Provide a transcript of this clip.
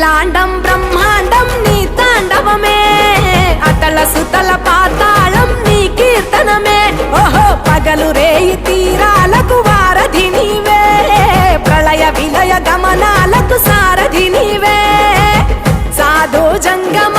అఖిలాండం బ్రహ్మాండం నీ తాండవమే, అతల సుతల పాతాళం నీ కీర్తనమే. ఓహో పగలు రేయి తీరాలకు వారధి నీవే, ప్రళయ విలయ గమనాలకు సారథి నీవే. సాధు జంగమ